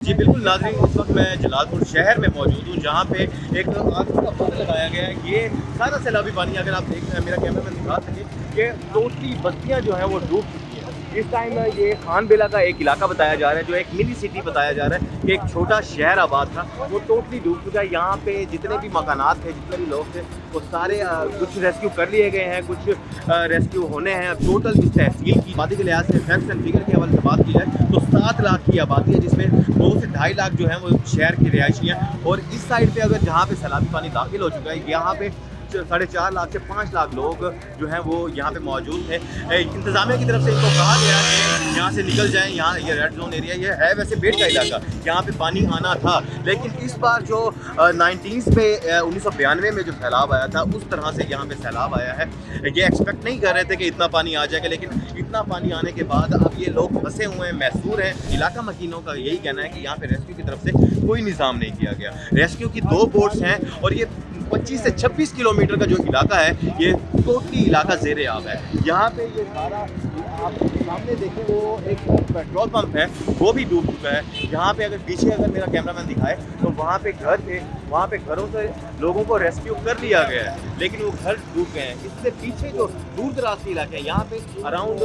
जी बिल्कुल नाज़रीन, इस वक्त मैं जलालपुर शहर में मौजूद हूँ जहाँ पे एक आग का बंद लगाया गया है। ये सारा सैलाबी पानी अगर आप देख रहे हैं, मेरा कैमरा मैन दिखा सके कि टोटली बस्तियाँ जो हैं वो डूब चुकी हैं। इस टाइम ये खान बेला का एक इलाका बताया जा रहा है, जो एक मिनी सिटी बताया जा रहा है कि एक छोटा शहर आबाद था, वो टोटली डूब चुका है। यहाँ पे जितने भी मकानात थे, जितने भी लोग थे, वो सारे कुछ रेस्क्यू कर लिए गए हैं, कुछ रेस्क्यू होने हैं। टोटल इस तहसील की आबादी के लिहाज से फैक्ट्स एंड फिगर के हवाले से बात की जाए तो 7 लाख की आबादी है, जिसमें 2 से ढाई लाख जो हैं वो शहर की रिहायशी हैं। और इस साइड पे अगर जहाँ पे सैलाबी पानी दाखिल हो चुका है, यहाँ पे 4.5 लाख से 5 लाख लोग जो हैं वो यहाँ पे मौजूद हैं। इंतज़ामिया की तरफ से इनको कहा गया है यहाँ से निकल जाएं। यहाँ ये रेड जोन एरिया ये है वैसे बेट का इलाका, यहाँ पे पानी आना था, लेकिन इस बार जो 1992 में जो सैलाब आया था, उस तरह से यहाँ पे सैलाब आया है। ये एक्सपेक्ट नहीं कर रहे थे कि इतना पानी आ जाएगा, लेकिन इतना पानी आने के बाद अब ये लोग फंसे हुए हैं, महसूर हैं। इलाका मकीनों का यही कहना है कि यहाँ पे रेस्क्यू की तरफ से कोई निज़ाम नहीं किया गया। रेस्क्यू की 2 बोट्स हैं और ये 25 से 26 किलोमीटर का जो इलाका है, ये टोटली इलाका ज़ेरे आब है। यहाँ पे ये सारा आप सामने देखें, वो एक पेट्रोल पंप है, वो भी डूब चुका है। यहाँ पे अगर पीछे अगर मेरा कैमरामैन दिखाए तो वहाँ पे घर थे, वहाँ पे घरों से लोगों को रेस्क्यू कर लिया गया है, लेकिन वो घर डूब गए हैं। इससे पीछे जो दूर दराज के इलाके हैं, यहाँ पे अराउंड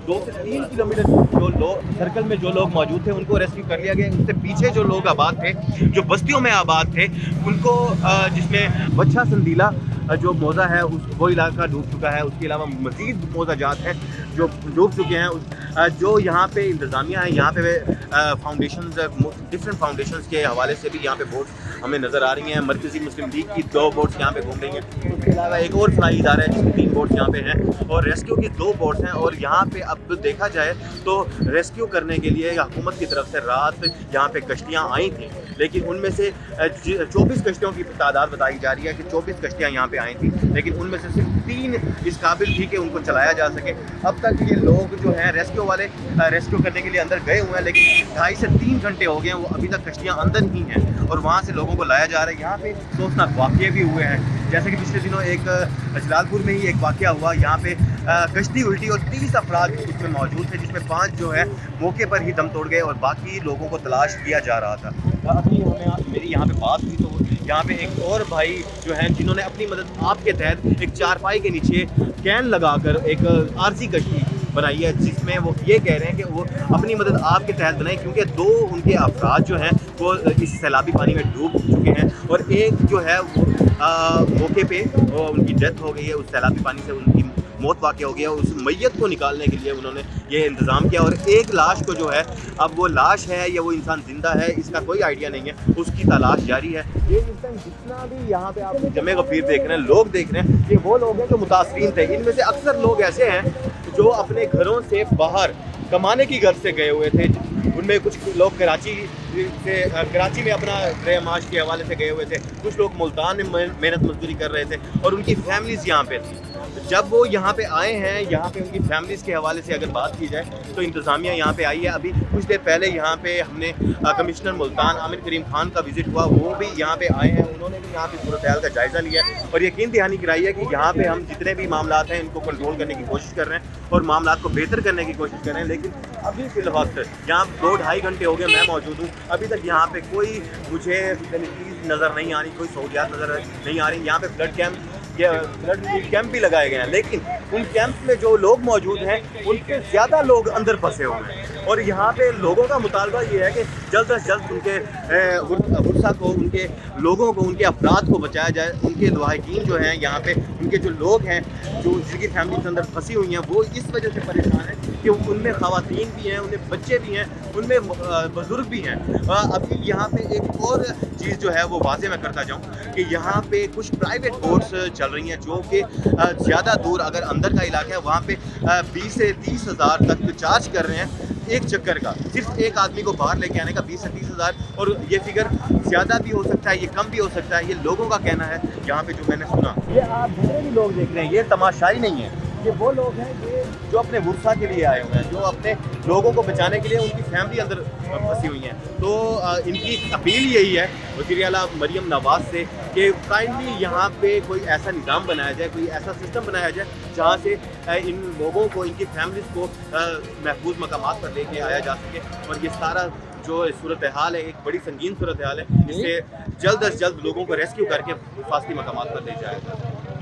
2 से 3 किलोमीटर जो लोग सर्कल में जो लोग मौजूद थे, उनको रेस्क्यू कर लिया गया। इससे पीछे जो लोग आबाद थे, जो बस्तियों में आबाद थे, उनको जिसमें बच्चा संदीला जो मौज़ा है वो इलाका डूब चुका है। उसके अलावा मज़ीद मौज़ा जात हैं जो डूब चुके हैं। जो यहाँ पे इंतज़ामिया है, यहाँ पे फाउंडेशंस, डिफरेंट फाउंडेशंस के हवाले से भी यहाँ पे बोट्स हमें नज़र आ रही हैं। मरकज़ी मुस्लिम लीग की 2 बोट्स यहाँ पे घूम रही हैं। उसके अलावा एक और फलाई इदारा है जिसकी 3 बोट्स यहाँ पे हैं, और रेस्क्यू की 2 बोट्स हैं। और यहाँ पे अब देखा जाए तो रेस्क्यू करने के लिए हुकूमत की तरफ से रात यहाँ पे कश्तियाँ आई थी, लेकिन उनमें से 24 कश्तियों की तादाद बताई जा रही है कि 24 कश्तियाँ यहाँ पे आई थी, लेकिन उनमें से सिर्फ 3 इस काबिल थी कि उनको चलाया जा सके। अब तक ये लोग जो हैं रेस्क्यू वाले रेस्क्यू करने के लिए अंदर गए हुए हैं, लेकिन 2.5 से 3 घंटे हो गए हैं, वो अभी तक कश्तियाँ अंदर ही हैं और वहाँ से लोगों को लाया जा रहा है। यहाँ पे सोचनाक वाक़ये भी हुए हैं, जैसे कि पिछले दिनों एक जलालपुर में ही एक वाक़या हुआ। यहाँ पे कश्ती उल्टी और 30 अफराद उसमें मौजूद थे, जिसमें 5 जो है मौके पर ही दम तोड़ गए और बाकी लोगों को तलाश किया जा रहा था। अभी हमें मेरी यहाँ पे बात हुई तो यहाँ पे एक और भाई जो हैं जिन्होंने अपनी मदद आपके तहत एक चारपाई के नीचे कैन लगाकर एक आरसी कश्ती बनाई है, जिसमें वो ये कह रहे हैं कि वो अपनी मदद आपके तहत बनाई, क्योंकि 2 उनके अफराद जो हैं वो इस सैलाबी पानी में डूब चुके हैं और एक जो है वो मौके पे वो उनकी डेथ हो गई है। उस सैलाबी पानी से उनकी मौत वाक़या हो गया। उस मैयत को निकालने के लिए उन्होंने ये इंतज़ाम किया और एक लाश को जो है, अब वो लाश है या वो इंसान ज़िंदा है इसका कोई आइडिया नहीं है, उसकी तलाश जारी है। ये इस टाइम जितना भी यहाँ पे आप जमे गफ़ीर देख रहे हैं, लोग देख रहे हैं, ये वो लोग हैं जो मुतासरीन थे। इनमें से अक्सर लोग ऐसे हैं जो अपने घरों से बाहर कमाने की गर्ज से गए हुए थे। उनमें कुछ लोग कराची में अपना रह माश के हवाले से गए हुए थे, कुछ लोग मुल्तान में मेहनत मजदूरी कर रहे थे और उनकी फैमिलीज़ यहाँ पे थी। जब वो यहाँ पे आए हैं, यहाँ पे उनकी फैमिलीज़ के हवाले से अगर बात की जाए तो इंतज़ामिया यहाँ पे आई है। अभी कुछ देर पहले यहाँ पे हमने कमिश्नर मुल्तान आमिर करीम खान का विज़िट हुआ, वो भी यहाँ पे आए हैं। उन्होंने भी यहाँ पे सूरत हाल का जायज़ा लिया और यकीन दहानी कराई है कि यहाँ पे हम जितने भी मामलात हैं इनको कंट्रोल करने की कोशिश कर रहे हैं और मामलात को बेहतर करने की कोशिश कर रहे हैं। लेकिन अभी फ़िलहाल यहाँ 2-2.5 घंटे हो गए मैं मौजूद हूँ, अभी तक यहाँ पे कोई मुझे चीज़ नज़र नहीं आ रही, कोई सहूलियात नज़र नहीं आ रही। यहाँ पे ब्लड कैंप भी लगाए गए हैं, लेकिन उन कैंप में जो लोग मौजूद हैं उनसे ज़्यादा लोग अंदर फंसे हुए हैं। और यहाँ पे लोगों का मुतालबा ये है कि जल्द से जल्द उनके गुस्सा को, उनके लोगों को, उनके अफराद को बचाया जाए। उनके लवाहिकीन जो हैं यहाँ पे, उनके जो लोग हैं जो जिनकी फैमिली के अंदर फंसी हुई हैं, वो इस वजह से परेशान हैं कि उनमें ख़वातीन भी हैं, उनमें बच्चे भी हैं, उनमें बुज़ुर्ग भी हैं। अभी यहाँ पे एक और चीज़ जो है वो वाज़ेह मैं करता जाऊँ कि यहाँ पे कुछ प्राइवेट बोट्स चल रही हैं जो कि ज़्यादा दूर अगर अंदर का इलाका है वहाँ पे 20 से 30 हज़ार तक चार्ज कर रहे हैं एक चक्कर का, सिर्फ एक आदमी को बाहर लेके आने का 20 से 30 हज़ार। और ये फिगर ज़्यादा भी हो सकता है, ये कम भी हो सकता है, ये लोगों का कहना है यहाँ पे जो मैंने सुना। ये आप जितने भी लोग देख रहे हैं, ये तमाशाई नहीं है, ये वो लोग हैं ये जो अपने वर्षा के लिए आए हुए हैं, जो अपने लोगों को बचाने के लिए उनकी फैमिली अंदर फंसी हुई हैं। तो इनकी अपील यही है वज़ीर आला मरियम नवाज़ से कि काइंडली यहाँ पे कोई ऐसा निज़ाम बनाया जाए, कोई ऐसा सिस्टम बनाया जाए जहाँ से इन लोगों को, इनकी फैमिलीज़ को महफूज मकामात पर लेके आया जा सके और ये सारा جو صورت حال ہے ایک بڑی سنگین صورت حال ہے، اس سے جلد از جلد لوگوں کو ریسکیو کر کے حفاظتی مقامات پر لے جائے گا.